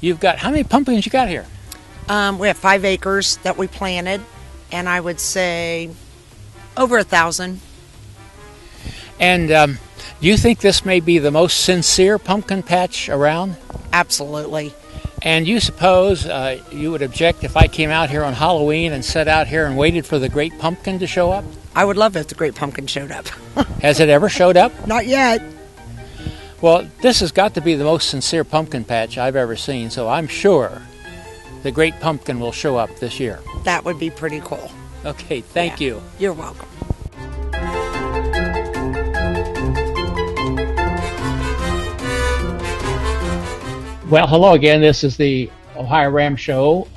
you've got, how many pumpkins you got here? We have 5 acres that we planted, and I would say over 1,000. And do you think this may be the most sincere pumpkin patch around? Absolutely. And you suppose you would object if I came out here on Halloween and sat out here and waited for the great pumpkin to show up? I would love if the great pumpkin showed up. Has it ever showed up? Not yet. Well, this has got to be the most sincere pumpkin patch I've ever seen, so I'm sure the great pumpkin will show up this year. That would be pretty cool. Okay, thank you. You're welcome. Well, hello again. This is the Ohio Ram Show,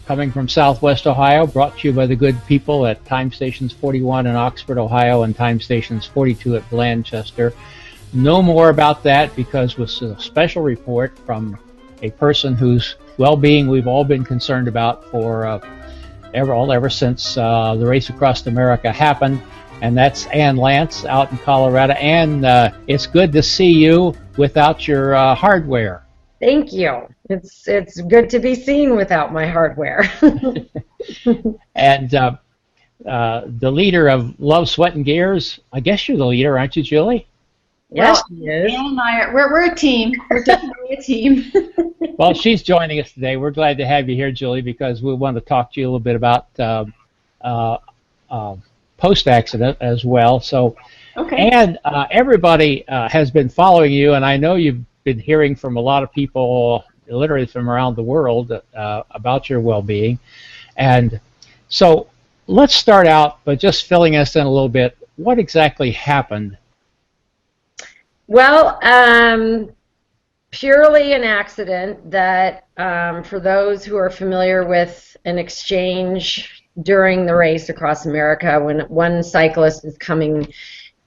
coming from Southwest Ohio, brought to you by the good people at Time Stations 41 in Oxford, Ohio, and Time Stations 42 at Blanchester. No more about that because with a special report from a person whose well-being we've all been concerned about for ever since the race across America happened, and that's Ann Lantz out in Colorado. Ann, it's good to see you without your hardware. Thank you. It's good to be seen without my hardware. And the leader of Love, Sweat, and Gears, I guess you're the leader, aren't you, Julie? Yes, she is. Ann and I we're a team. We're definitely a team. Well, she's joining us today. We're glad to have you here, Julie, because we want to talk to you a little bit about post-accident as well. So, okay. And everybody has been following you, and I know you've been hearing from a lot of people, literally from around the world, about your well-being. And so let's start out by just filling us in a little bit. What exactly happened? Well, purely an accident that, for those who are familiar with an exchange during the race across America, when one cyclist is coming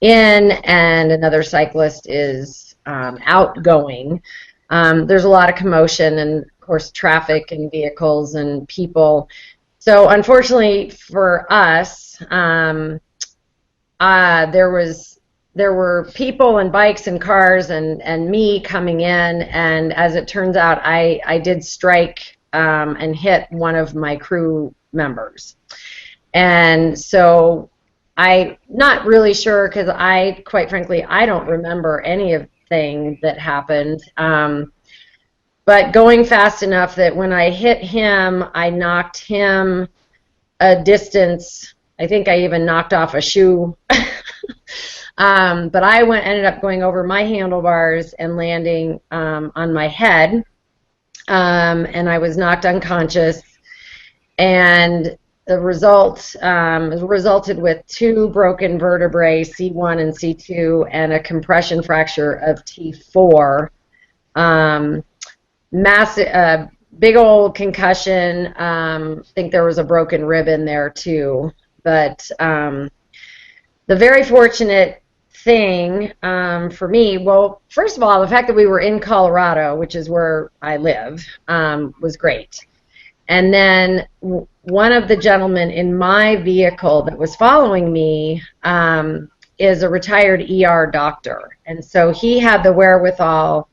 in and another cyclist is outgoing, there's a lot of commotion and, of course, traffic and vehicles and people. So, unfortunately for us, there were people and bikes and cars and me coming in, and as it turns out, I did strike and hit one of my crew members. And so I'm not really sure, because quite frankly, I don't remember anything that happened. But going fast enough that when I hit him, I knocked him a distance. I think I even knocked off a shoe. But I ended up going over my handlebars and landing on my head, and I was knocked unconscious. And the result resulted with 2 broken vertebrae, C1 and C2, and a compression fracture of T4. Massive, big old concussion. I think there was a broken rib in there too. But the very fortunate thing for me, well, first of all, the fact that we were in Colorado, which is where I live, was great. And then one of the gentlemen in my vehicle that was following me is a retired ER doctor. And so he had the wherewithal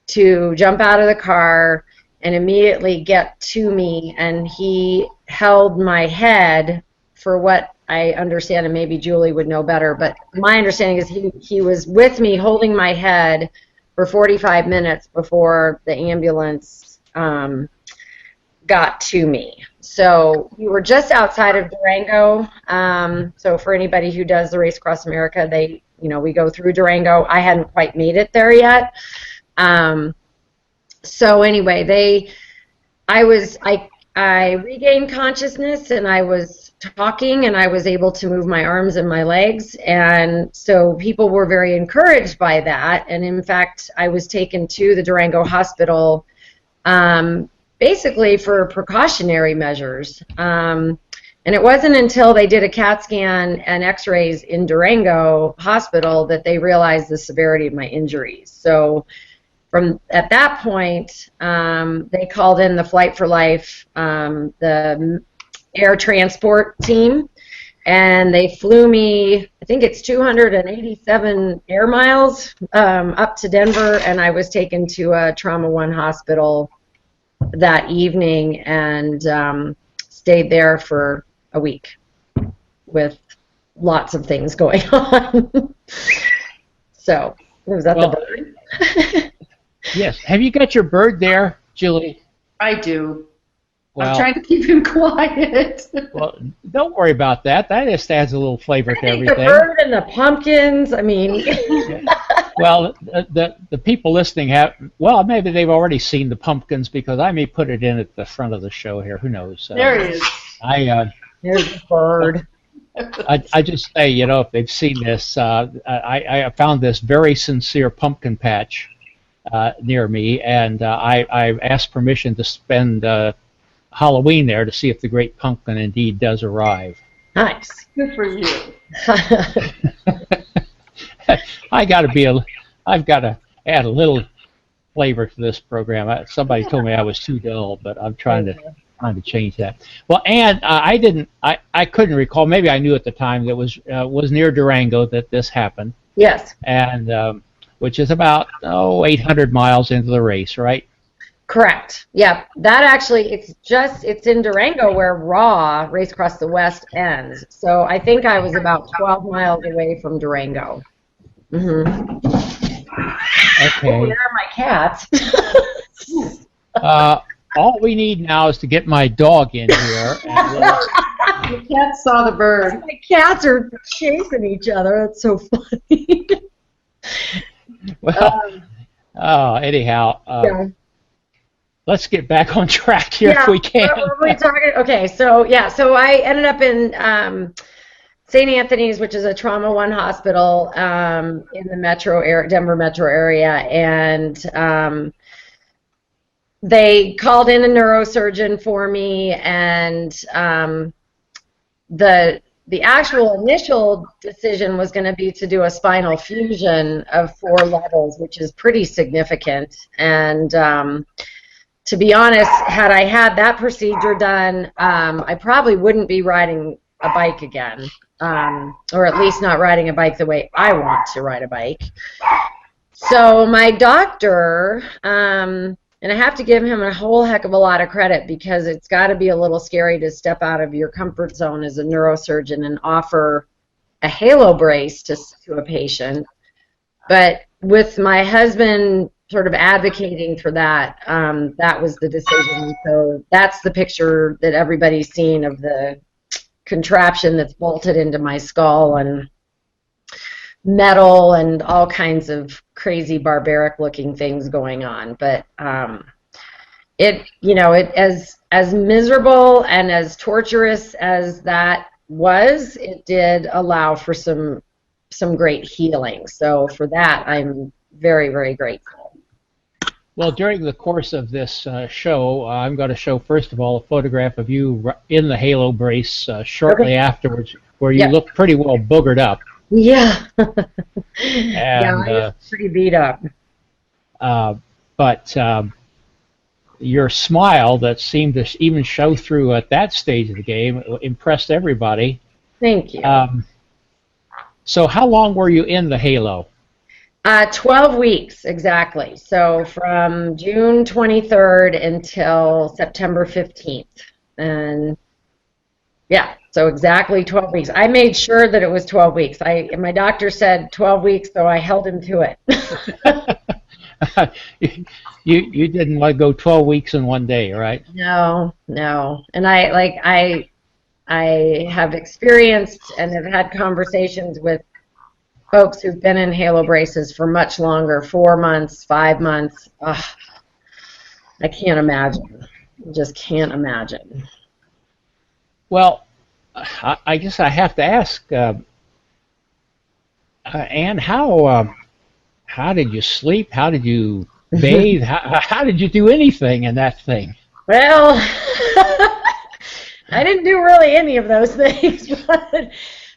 to jump out of the car and immediately get to me, and he held my head for what I understand, and maybe Julie would know better, but my understanding is he was with me holding my head for 45 minutes before the ambulance got to me. So we were just outside of Durango. So for anybody who does the Race Across America, we go through Durango. I hadn't quite made it there yet. So anyway, I regained consciousness, and I was talking, and I was able to move my arms and my legs, and so people were very encouraged by that. And in fact, I was taken to the Durango Hospital basically for precautionary measures. And it wasn't until they did a CAT scan and x-rays in Durango Hospital that they realized the severity of my injuries. So at that point, they called in the Flight for Life, the air transport team, and they flew me, I think it's 287 air miles up to Denver, and I was taken to a Trauma One hospital that evening and stayed there for a week with lots of things going on. So, was that the bird? Yes. Have you got your bird there, Julie? I do. Well, I'm trying to keep him quiet. well, don't worry about that. That just adds a little flavor to everything. The bird and the pumpkins. I mean, Well, the people listening maybe they've already seen the pumpkins because I may put it in at the front of the show here. Who knows? There he is. there's the bird. I just say, if they've seen this, I found this very sincere pumpkin patch near me, and I asked permission to spend Halloween there to see if the great pumpkin indeed does arrive. Nice. Good for you. I've got to add a little flavor to this program. Somebody told me I was too dull, but I'm trying to change that. Well, Ann, I couldn't recall. Maybe I knew at the time that was near Durango that this happened. Yes. And which is about 800 miles into the race, right? Correct. Yep. That actually, it's in Durango where Raw Race Across the West ends. So I think I was about 12 miles away from Durango. Mm-hmm. Okay. Oh, there are my cats. All we need now is to get my dog in here. And The cat saw the bird. My cats are chasing each other. That's so funny. anyhow, Yeah. let's get back on track here if we can. What were we talking? Okay, so I ended up in St. Anthony's, which is a Trauma One hospital in the Denver metro area, and they called in a neurosurgeon for me, and the actual initial decision was going to be to do a spinal fusion of 4 levels, which is pretty significant. And to be honest, had I had that procedure done, I probably wouldn't be riding a bike again, or at least not riding a bike the way I want to ride a bike. So my doctor, and I have to give him a whole heck of a lot of credit because it's got to be a little scary to step out of your comfort zone as a neurosurgeon and offer a halo brace to a patient. But with my husband sort of advocating for that, that was the decision. So that's the picture that everybody's seen of the contraption that's bolted into my skull and metal and all kinds of crazy barbaric looking things going on. But it as miserable and as torturous as that was, it did allow for some great healing. So for that, I'm very, very grateful. Well, during the course of this show, I'm going to show, first of all, a photograph of you in the halo brace shortly afterwards, where you look pretty well boogered up. Yeah. And, yeah, I was pretty beat up. But your smile that seemed to even show through at that stage of the game impressed everybody. Thank you. So how long were you in the halo? 12 weeks, exactly. So from June 23rd until September 15th. And yeah, so exactly 12 weeks. I made sure that it was 12 weeks. My doctor said 12 weeks, so I held him to it. You didn't want to go 12 weeks in one day, right? No. And I have experienced and have had conversations with folks who've been in halo braces for much longer, 4 months, 5 months. Ugh, I can't imagine. Just can't imagine. Well, I guess I have to ask, Ann, how did you sleep? How did you bathe? How did you do anything in that thing? Well, I didn't do really any of those things. But,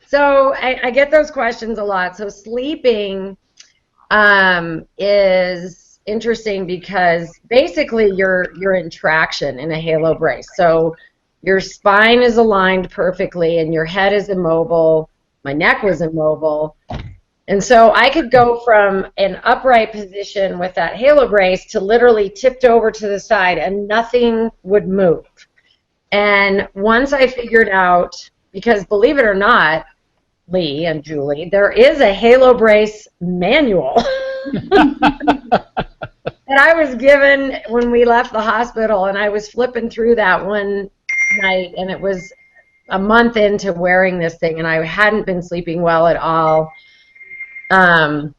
so I get those questions a lot. So sleeping is interesting because basically you're in traction in a halo brace. So your spine is aligned perfectly and your head is immobile. My neck was immobile. And so I could go from an upright position with that halo brace to literally tipped over to the side and nothing would move. And once I figured out, because believe it or not, Lee and Julie, there is a halo brace manual that I was given when we left the hospital, and I was flipping through that one night, and it was a month into wearing this thing, and I hadn't been sleeping well at all. And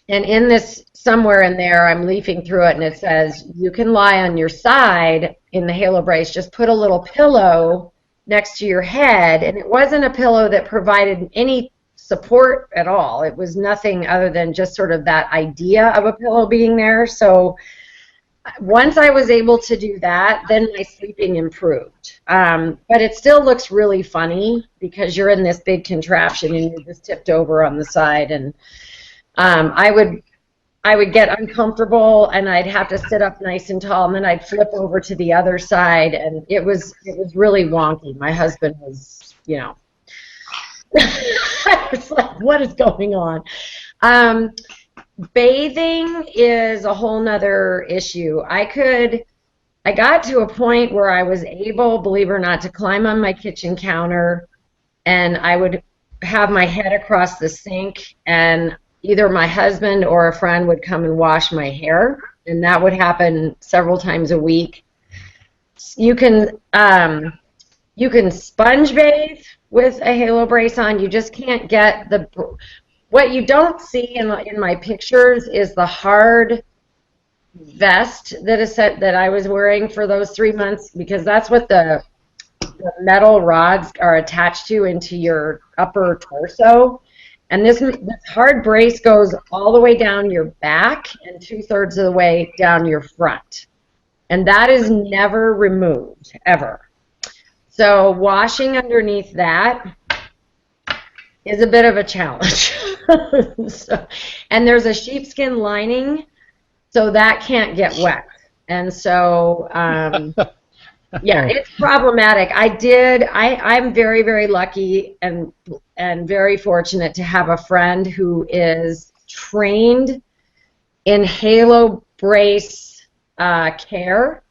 in this, somewhere in there, I'm leafing through it, and it says, you can lie on your side in the halo brace, just put a little pillow next to your head, and it wasn't a pillow that provided any support at all. It was nothing other than just sort of that idea of a pillow being there. So once I was able to do that, then my sleeping improved. But it still looks really funny because you're in this big contraption and you're just tipped over on the side, and I would get uncomfortable and I'd have to sit up nice and tall, and then I'd flip over to the other side, and it was really wonky. My husband was, you know, I was like, what is going on? Bathing is a whole nother issue. I got to a point where I was able, believe it or not, to climb on my kitchen counter, and I would have my head across the sink, and either my husband or a friend would come and wash my hair, and that would happen several times a week. You can sponge bathe with a halo brace on. You just can't get the... What you don't see in my pictures is the hard vest that I was wearing for those 3 months, because that's what the metal rods are attached to into your upper torso. And this hard brace goes all the way down your back and 2/3 of the way down your front. And that is never removed, ever. So washing underneath that is a bit of a challenge. And there's a sheepskin lining, so that can't get wet. And so, yeah, it's problematic. I'm very, very lucky and very fortunate to have a friend who is trained in halo brace care.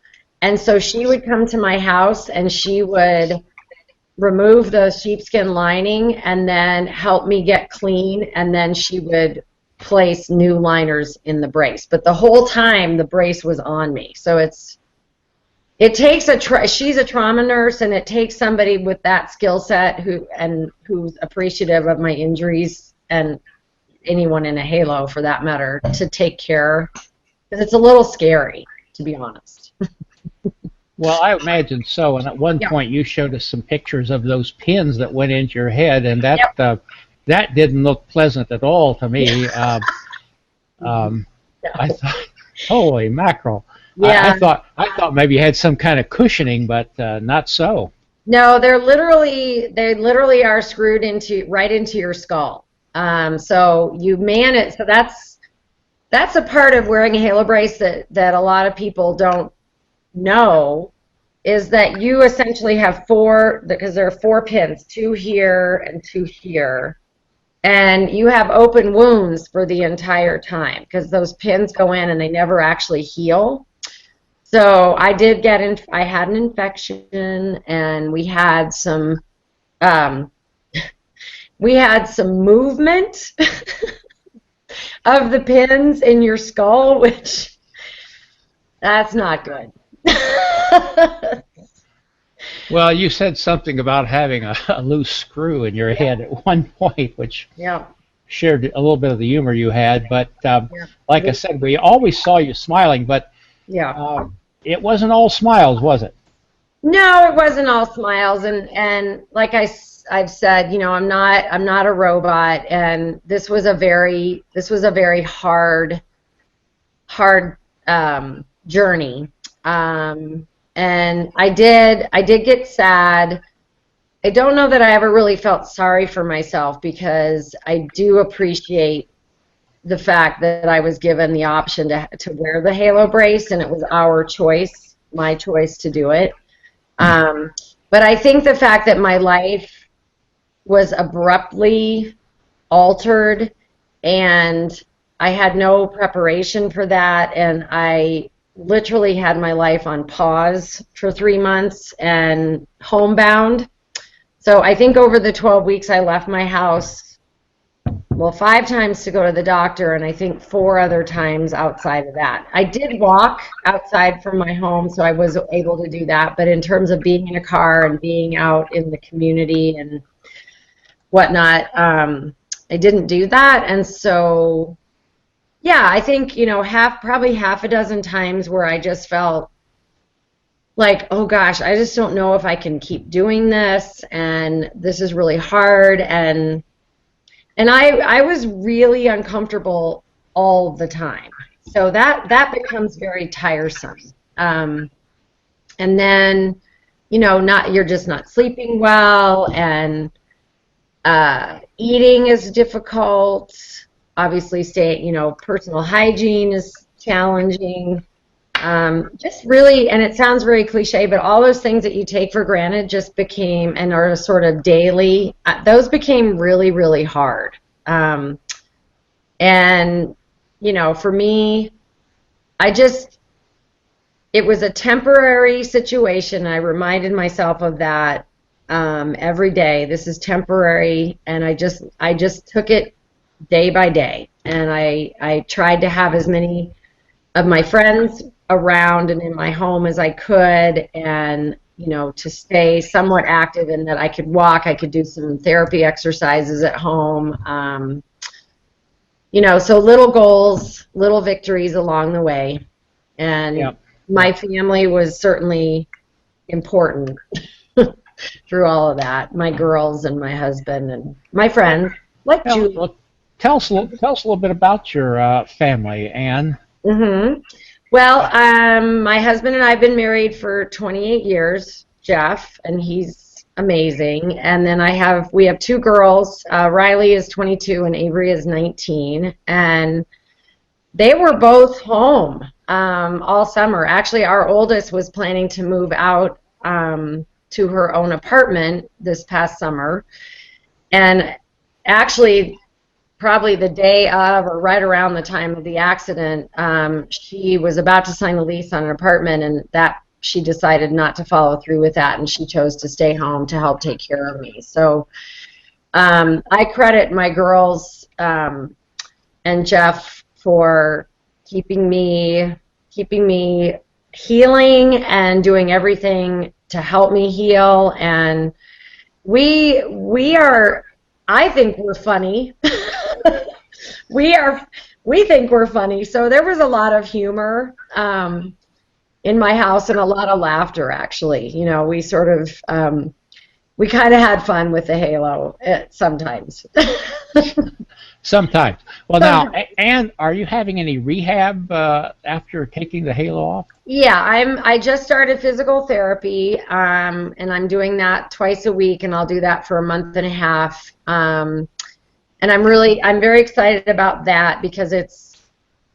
And so she would come to my house and she would remove the sheepskin lining and then help me get clean, and then she would place new liners in the brace. But the whole time the brace was on me. So it takes she's a trauma nurse, and it takes somebody with that skill set who's appreciative of my injuries, and anyone in a halo for that matter, to take care, because it's a little scary, to be honest. Well, I imagine so. And at one point, you showed us some pictures of those pins that went into your head, and that that didn't look pleasant at all to me. I thought, holy mackerel! Yeah. I thought maybe you had some kind of cushioning, but not so. No, they literally are screwed right into your skull. So you man it. So that's a part of wearing a halo brace that a lot of people don't know, is that you essentially have because there are 4 pins, 2 here and 2 here, and you have open wounds for the entire time because those pins go in and they never actually heal. So I had an infection, and we had some movement of the pins in your skull, which that's not good. Well, you said something about having a loose screw in your head at one point, which shared a little bit of the humor you had. But like I said, we always saw you smiling, but it wasn't all smiles, was it? No, it wasn't all smiles, and like I've said, you know, I'm not a robot, and this was a very hard journey. And I did get sad. I don't know that I ever really felt sorry for myself, because I do appreciate the fact that I was given the option to wear the halo brace, and it was my choice to do it. But I think the fact that my life was abruptly altered And I had no preparation for that, and I literally had my life on pause for 3 months and homebound. So I think over the 12 weeks I left my house, well, 5 times to go to the doctor, and I think 4 other times outside of that. I did walk outside from my home, so I was able to do that. But in terms of being in a car and being out in the community and whatnot, I didn't do that. And so, yeah, I think, probably half a dozen times where I just felt like, oh gosh, I just don't know if I can keep doing this, and this is really hard. And I was really uncomfortable all the time. So that becomes very tiresome. And then, you're just not sleeping well, and eating is difficult. Obviously, personal hygiene is challenging. Just really, and it sounds very cliche, but all those things that you take for granted just became and are sort of daily, those became really, really hard. And, for me, it was a temporary situation. I reminded myself of that every day. This is temporary, and I just took it day by day, and I tried to have as many of my friends around and in my home as I could, and to stay somewhat active, and that I could walk, I could do some therapy exercises at home, so little goals, little victories along the way. And Yep. My family was certainly important through all of that. My girls and my husband and my friends, like Julie. Well, tell us a little bit about your family, Ann. Mm-hmm. Well, my husband and I have been married for 28 years, Jeff, and he's amazing. And then we have 2 girls. Riley is 22 and Avery is 19. And they were both home all summer. Actually, our oldest was planning to move out to her own apartment this past summer. And actually, probably the day of or right around the time of the accident, she was about to sign a lease on an apartment, and that she decided not to follow through with that, and she chose to stay home to help take care of me. So I credit my girls and Jeff for keeping me healing and doing everything to help me heal. And we are, I think we're funny. We think we're funny. So there was a lot of humor in my house and a lot of laughter, actually. We sort of we kind of had fun with the halo sometimes. Sometimes. Well, now, Ann, are you having any rehab after taking the halo off? Yeah, I just started physical therapy, and I'm doing that twice a week, and I'll do that for a month and a half. And I'm very excited about that, because it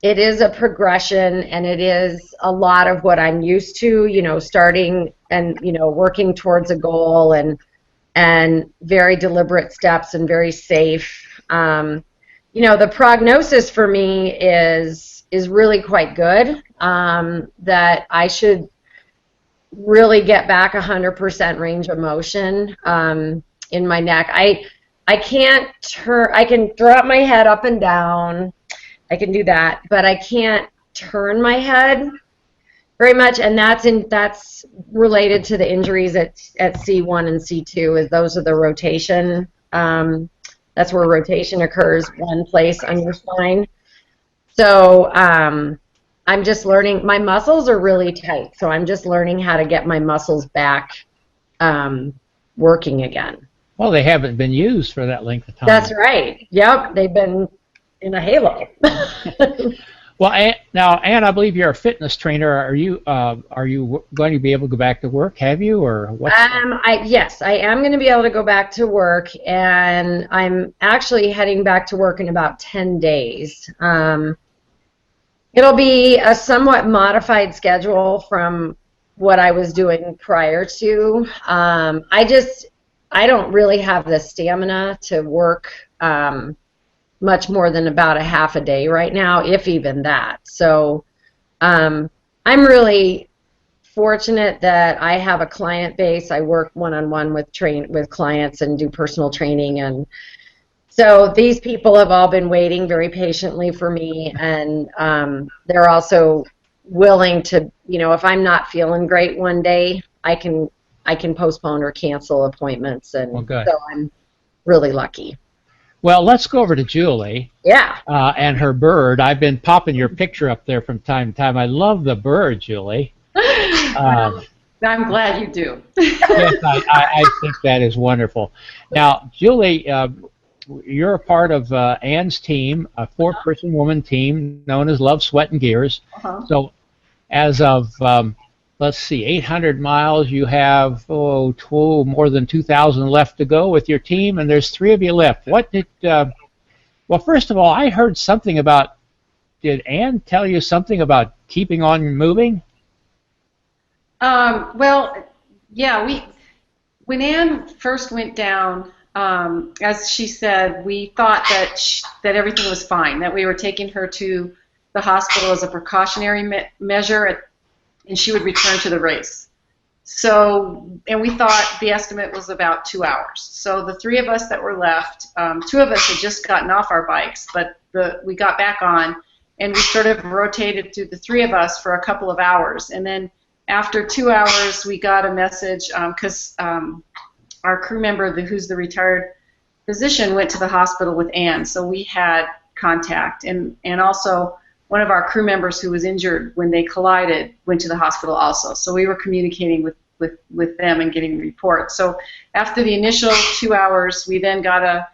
is a progression, and it is a lot of what I'm used to, starting and, working towards a goal, and very deliberate steps and very safe. The prognosis for me is really quite good, that I should really get back 100% range of motion in my neck. I can't I can throw up my head up and down. I can do that, but I can't turn my head very much, and that's related to the injuries at C1 and C2, as those are the rotation. That's where rotation occurs, one place on your spine. So I'm just learning. My muscles are really tight, so I'm just learning how to get my muscles back working again. Well, they haven't been used for that length of time. That's right. Yep, they've been in a halo. Well, now, Ann, I believe you're a fitness trainer. Are you going to be able to go back to work? Have you, or what? Yes, I am going to be able to go back to work, and I'm actually heading back to work in about 10 days. It'll be a somewhat modified schedule from what I was doing prior to. I don't really have the stamina to work much more than about a half a day right now, if even that. So I'm really fortunate that I have a client base. I work one-on-one with clients and do personal training, and so these people have all been waiting very patiently for me, and they're also willing to, if I'm not feeling great one day, I can postpone or cancel appointments, and so I'm really lucky. Well, let's go over to Julie. Yeah. And her bird. I've been popping your picture up there from time to time. I love the bird, Julie. I'm glad you do. Yes, I think that is wonderful. Now, Julie, you're a part of Ann's team, a 4-person woman team known as Love, Sweat, and Gears. So as of, let's see, 800 miles, you have more than 2,000 left to go with your team, and there's 3 of you left. What did, well, first of all, I heard something about, did Ann tell you something about keeping on moving? Well, yeah, when Ann first went down, as she said, we thought that everything was fine, that we were taking her to the hospital as a precautionary measure, and she would return to the race. So, and we thought the estimate was about 2 hours. So the 3 of us that were left, 2 of us had just gotten off our bikes, but we got back on, and we sort of rotated through the 3 of us for a couple of hours. And then after 2 hours, we got a message, because our crew member, who's the retired physician, went to the hospital with Ann, so we had contact. And also, one of our crew members who was injured when they collided went to the hospital also. So we were communicating with them and getting reports. So after the initial 2 hours, we then got a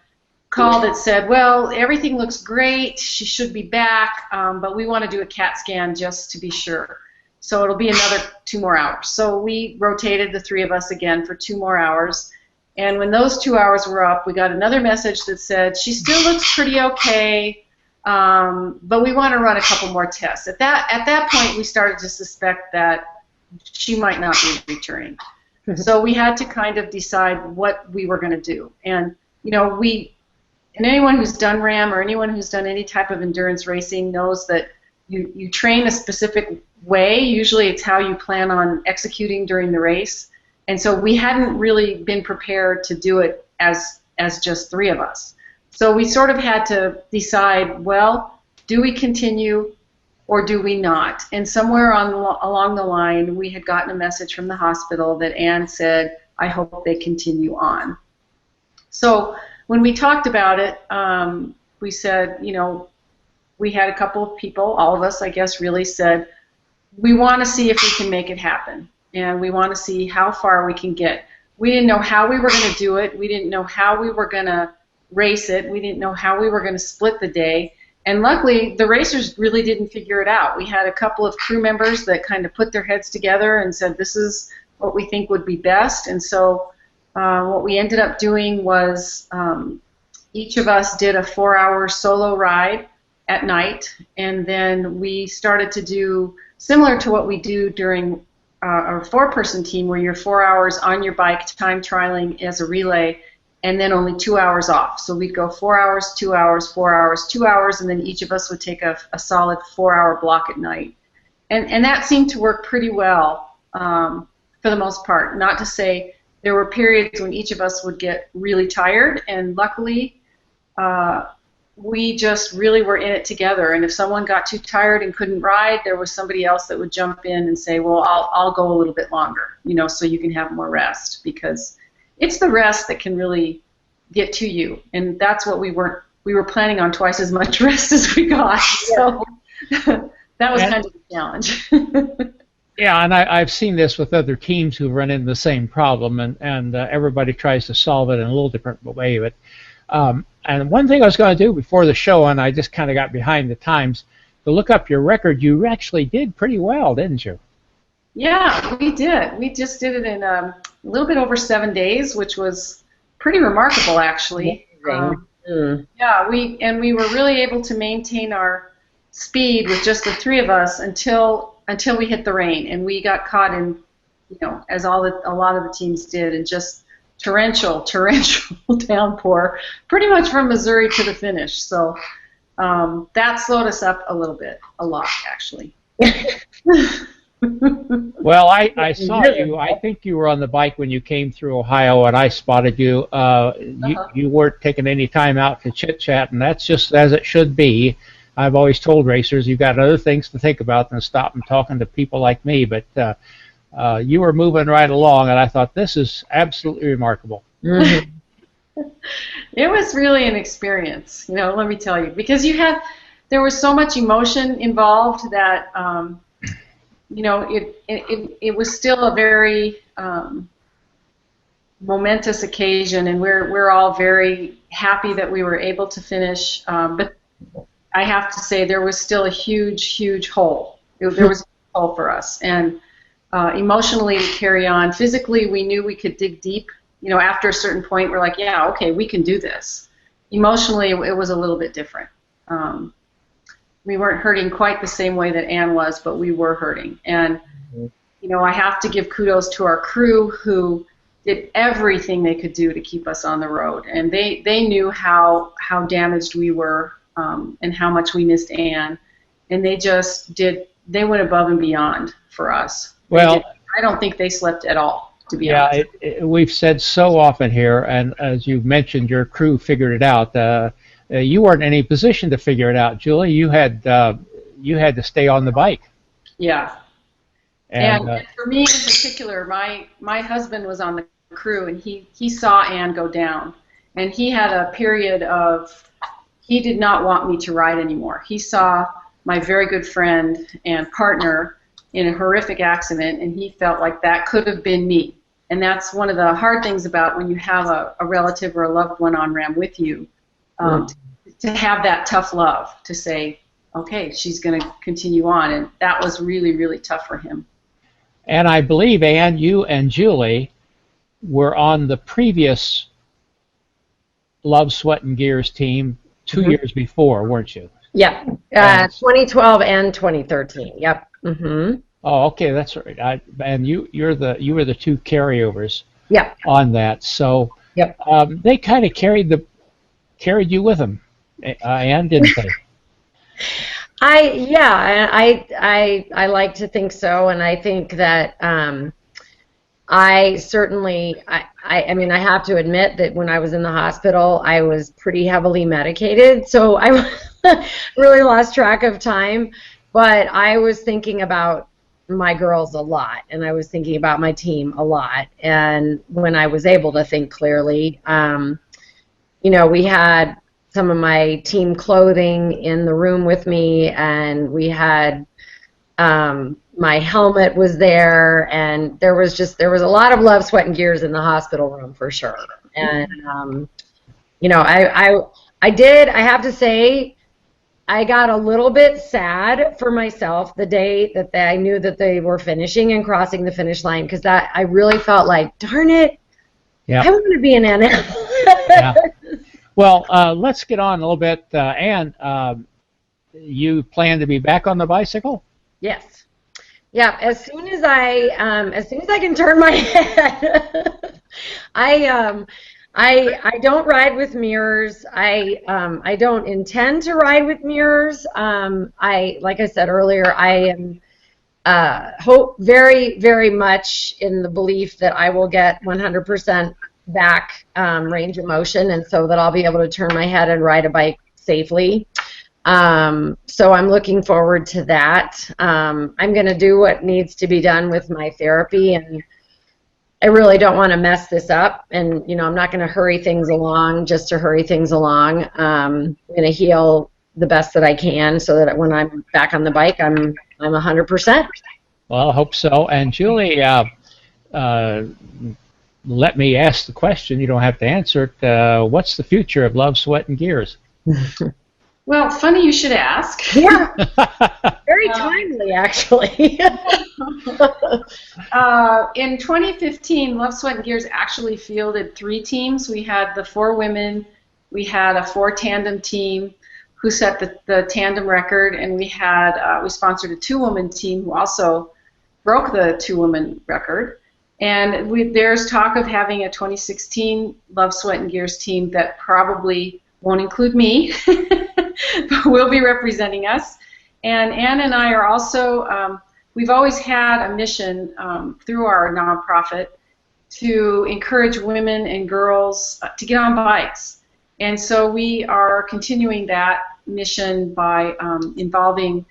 call that said, well, everything looks great, she should be back, but we want to do a CAT scan just to be sure. So it'll be another 2 more hours. So we rotated the 3 of us again for 2 more hours. And when those 2 hours were up, we got another message that said, she still looks pretty okay, but we want to run a couple more tests. At that point, we started to suspect that she might not be returning. So we had to kind of decide what we were going to do. And, and anyone who's done RAM or anyone who's done any type of endurance racing knows that you train a specific way. Usually it's how you plan on executing during the race. And so we hadn't really been prepared to do it as just 3 of us. So we sort of had to decide, well, do we continue or do we not? And somewhere along the line, we had gotten a message from the hospital that Ann said, I hope they continue on. So when we talked about it, we said, we had a couple of people, all of us, I guess, really said, we want to see if we can make it happen. And we want to see how far we can get. We didn't know how we were going to do it. We didn't know how we were going to race it. We didn't know how we were going to split the day. And luckily, the racers really didn't figure it out. We had a couple of crew members that kind of put their heads together and said, this is what we think would be best. And so what we ended up doing was each of us did a 4-hour solo ride at night. And then we started to do similar to what we do during our 4-person team, where you're 4 hours on your bike time trialing as a relay, and then only 2 hours off. So we'd go 4 hours, 2 hours, 4 hours, 2 hours, and then each of us would take a solid 4-hour block at night. And that seemed to work pretty well for the most part. Not to say there were periods when each of us would get really tired, and luckily we just really were in it together. And if someone got too tired and couldn't ride, there was somebody else that would jump in and say, well, I'll go a little bit longer, so you can have more rest, because it's the rest that can really get to you. And that's what we were planning on, twice as much rest as we got. So that was kind of the challenge. Yeah, and I've seen this with other teams who run into the same problem, and everybody tries to solve it in a little different way. But and one thing I was going to do before the show, and I just kind of got behind the times, to look up your record. You actually did pretty well, didn't you? Yeah, we did. We just did it in a little bit over 7 days, which was pretty remarkable, actually. Yeah, we were really able to maintain our speed with just the 3 of us until we hit the rain, and we got caught in, as a lot of the teams did, and just torrential downpour, pretty much from Missouri to the finish. So that slowed us up a little bit, a lot actually. Well, I saw you. I think you were on the bike when you came through Ohio, and I spotted you. You weren't taking any time out to chit chat, and that's just as it should be. I've always told racers you've got other things to think about than stop and talking to people like me. But you were moving right along, and I thought this is absolutely remarkable. Mhm. It was really an experience, let me tell you, because there was so much emotion involved that, it was still a very momentous occasion, and we're all very happy that we were able to finish. But I have to say there was still a huge hole. There was a hole for us, and emotionally to carry on. Physically, we knew we could dig deep. After a certain point, we're like, yeah, okay, we can do this. Emotionally, it was a little bit different. We weren't hurting quite the same way that Ann was, but we were hurting. And, I have to give kudos to our crew who did everything they could do to keep us on the road. And they knew how damaged we were and how much we missed Ann. And they went above and beyond for us. Well, I don't think they slept at all. To be honest. We've said so often here, and as you've mentioned, your crew figured it out. You weren't in any position to figure it out, Julie. You had to stay on the bike. Yeah. And for me in particular, my husband was on the crew, and he saw Ann go down, and he had a period of he did not want me to ride anymore. He saw my very good friend and partner in a horrific accident, and he felt like that could have been me. And that's one of the hard things about when you have a relative or a loved one on RAM with you, to have that tough love, to say, okay, she's going to continue on. And that was really, really tough for him. And I believe, Ann, you and Julie were on the previous Love, Sweat, and Gears team 2 years before, weren't you? Yep. 2012 and 2013. Yep. Mm-hmm. Oh, okay, that's right. And you were the two carryovers. Yep. On that, so yep. They kind of carried you with them, Ann, didn't they? I like to think so, and I think that I certainly I mean I have to admit that when I was in the hospital I was pretty heavily medicated, so I really lost track of time. But I was thinking about my girls a lot, and I was thinking about my team a lot. And when I was able to think clearly, we had some of my team clothing in the room with me, and we had my helmet was there, and there was a lot of love, sweat, and gears in the hospital room for sure. And I have to say, I got a little bit sad for myself the day that I knew that they were finishing and crossing the finish line, because I really felt like, darn it, I want to be an NL. Yeah. Well, let's get on a little bit. Ann, you plan to be back on the bicycle? Yes. Yeah. As soon as I can turn my head, I don't ride with mirrors. I don't intend to ride with mirrors. Like I said earlier, I am hope very, very much in the belief that I will get 100% back range of motion, and so that I'll be able to turn my head and ride a bike safely. So I'm looking forward to that. I'm going to do what needs to be done with my therapy, and I really don't want to mess this up, and I'm not going to hurry things along just to hurry things along. I'm going to heal the best that I can, so that when I'm back on the bike, I'm 100%. Well, I hope so. And Julie, let me ask the question. You don't have to answer it. What's the future of Love, Sweat, and Gears? Well, funny you should ask. Yeah, very timely, actually. In 2015, Love, Sweat, and Gears actually fielded 3 teams. We had the 4 women, we had a 4 tandem team who set the tandem record, and we sponsored a 2-woman team who also broke the 2-woman record. And there's talk of having a 2016 Love, Sweat, and Gears team that probably won't include me, but will be representing us. And Ann and I are also, we've always had a mission through our nonprofit to encourage women and girls to get on bikes. And so we are continuing that mission by involving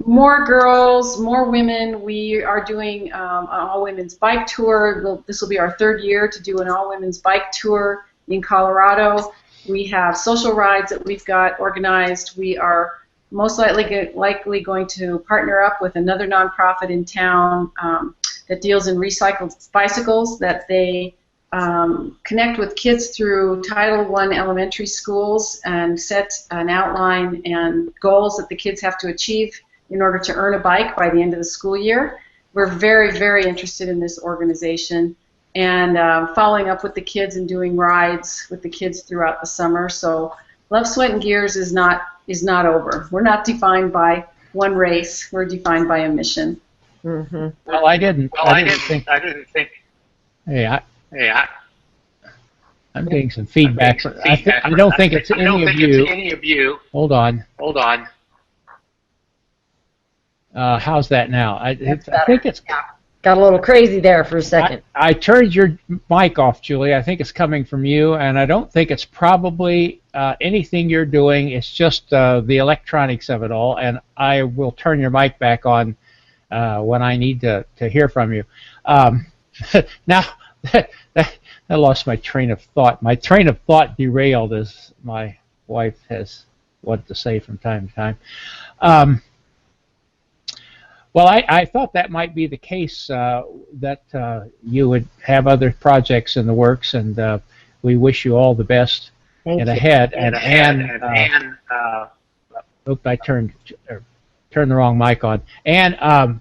more girls, more women. We are doing an all-women's bike tour. This will be our third year to do an all-women's bike tour in Colorado. We have social rides that we've got organized. We are most likely going to partner up with another nonprofit in town that deals in recycled bicycles, that they connect with kids through Title I elementary schools and set an outline and goals that the kids have to achieve in order to earn a bike by the end of the school year. We're very, very interested in this organization and following up with the kids and doing rides with the kids throughout the summer. So Love, Sweat, and Gears is not over. We're not defined by one race. We're defined by a mission. Mm-hmm. Well, I didn't think. Hey, I'm getting some feedback. I don't think it's any of you. Hold on. How's that now? I think it's got a little crazy there for a second. I turned your mic off, Julie. I think it's coming from you, and I don't think it's probably anything you're doing. It's just the electronics of it all, and I will turn your mic back on when I need to hear from you. Now, I lost my train of thought. My train of thought derailed, as my wife has what to say from time to time. Well, I thought that might be the case, that you would have other projects in the works, and we wish you all the best ahead. And Ann, oops, I turned the wrong mic on. And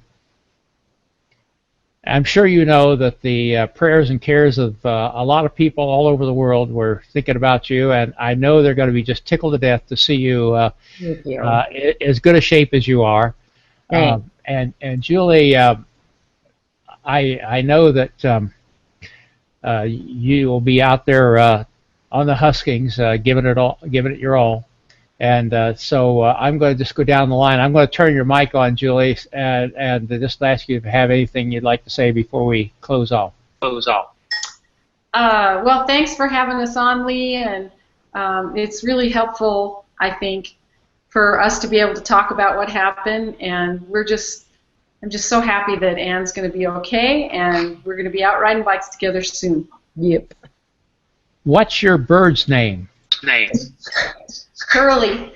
I'm sure you know that the prayers and cares of a lot of people all over the world were thinking about you, and I know they're going to be just tickled to death to see you as good a shape as you are. And Julie, I know that you will be out there on the huskings, giving it your all. And so I'm going to just go down the line. I'm going to turn your mic on, Julie, and just ask you if you have anything you'd like to say before we close off. Well, thanks for having us on, Lee, and it's really helpful, I think, for us to be able to talk about what happened, and I'm just so happy that Ann's going to be okay, and we're going to be out riding bikes together soon. Yep. What's your bird's name? Curly.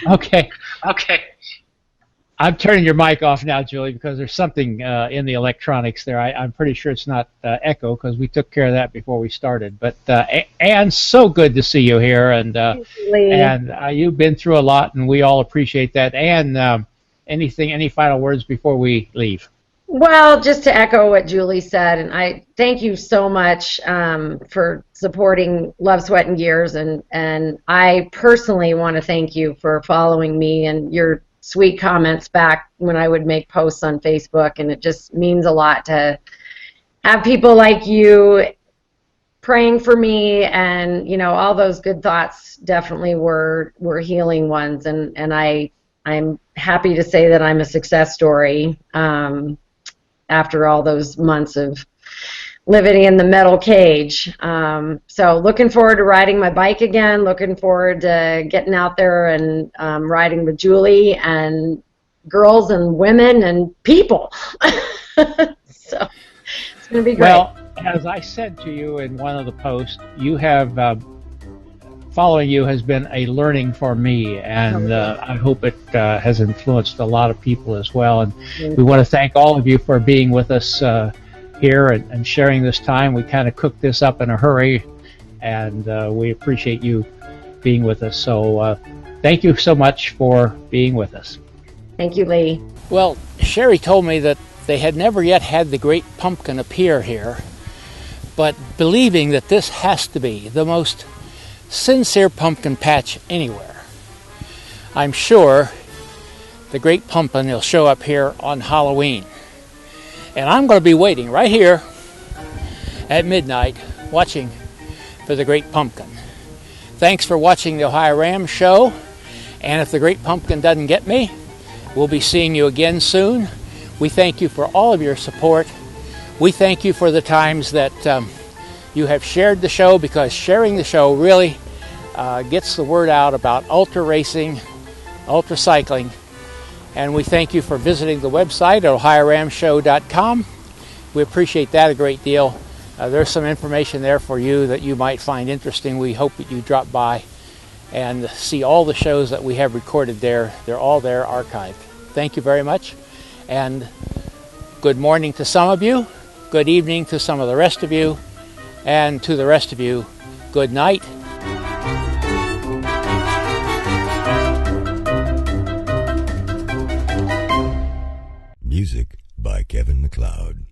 Okay. I'm turning your mic off now, Julie, because there's something in the electronics there. I'm pretty sure it's not echo, because we took care of that before we started. But Ann, so good to see you here, and you've been through a lot, and we all appreciate that. Ann, any final words before we leave? Well, just to echo what Julie said, and I thank you so much for supporting Love, Sweat, and Gears, and I personally want to thank you for following me and your sweet comments back when I would make posts on Facebook, and it just means a lot to have people like you praying for me, and all those good thoughts definitely were healing ones, and I'm happy to say that I'm a success story after all those months of living in the metal cage. So looking forward to riding my bike again, looking forward to getting out there and riding with Julie and girls and women and people. So it's going to be great. Well, as I said to you in one of the posts, you have following you has been a learning for me, and I hope it has influenced a lot of people as well. And we want to thank all of you for being with us here and sharing this time. We kind of cooked this up in a hurry, and we appreciate you being with us. So thank you so much for being with us. Thank you, Lee. Well, Sherry told me that they had never yet had the great pumpkin appear here, but believing that this has to be the most sincere pumpkin patch anywhere, I'm sure the great pumpkin will show up here on Halloween. And I'm going to be waiting right here at midnight, watching for the Great Pumpkin. Thanks for watching the Ohio Ram Show. And if the Great Pumpkin doesn't get me, we'll be seeing you again soon. We thank you for all of your support. We thank you for the times that you have shared the show, because sharing the show really gets the word out about ultra racing, ultra cycling. And we thank you for visiting the website at ohioramshow.com. We appreciate that a great deal. There's some information there for you that you might find interesting. We hope that you drop by and see all the shows that we have recorded there. They're all there archived. Thank you very much. And good morning to some of you. Good evening to some of the rest of you. And to the rest of you, good night. Music by Kevin MacLeod.